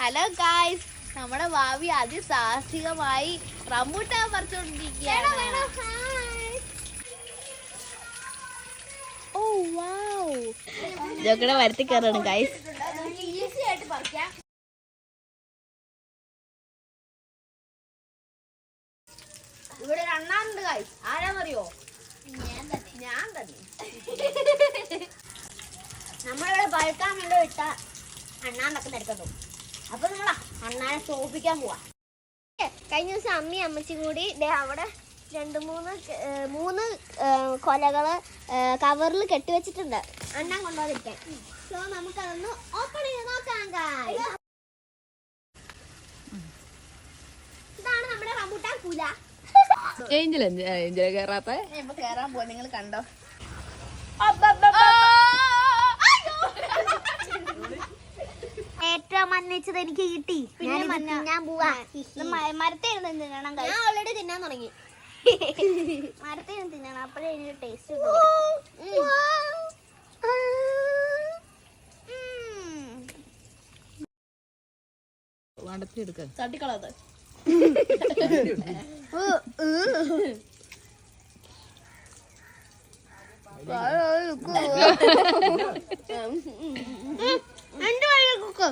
Hello guys, നമ്മുടെ ഭാവി അതിസാഹസികമായി rambutan പറിച്ചോണ്ടിരിക്കുകയാണ്. ഓ വാവ്, ജോക്കടെ വരുത്തി കയറാണ് ഗായ്സ്. ഈസി ആയിട്ട് പറിക്കാം. ഇവിടെ ഒരു അണ്ണാനുണ്ട് ഗായ്സ്. ആരാന്നറിയോ? ഞാൻ തന്നെ. നമ്മളിവിടെ പഴുക്കാൻ വേണ്ടി വിട്ട അണ്ണാന്നൊക്കെ എടുക്കുന്നു. അപ്പൊ നമ്മളാ അണ്ണാനെ തോപ്പിക്കാൻ പോവാ. കഴിഞ്ഞ ദിവസം അമ്മയും അമ്മച്ചിയും കൂടി അവിടെ മൂന്ന് കൊലകള് കവറിൽ കെട്ടിവെച്ചിട്ടുണ്ട് അണ്ണാൻ കൊണ്ടുപോകാതിരിക്കാൻ. സോ നമുക്കതൊന്ന് ഓപ്പൺ ചെയ്ത് നോക്കാം. ഇതാണ് നമ്മുടെ റംബൂട്ടാൻ കുല. കേറാത്ത കേറാൻ പോവാ. നിങ്ങൾ കണ്ടോ? ഏറ്റവും മഞ്ഞച്ചത് എനിക്ക് കിട്ടി. ഞാൻ പോവാ. മരത്തേന്ന് തിന്നണം. ഞാൻ ഓൾറെഡി തിന്നാൻ തുടങ്ങി. മരത്തേന്ന് തിന്നണം, അപ്പോഴേ എനിക്ക് ടേസ്റ്റ് തട്ടിക്കളത്. എന്റെ വഴി കുക്ക്.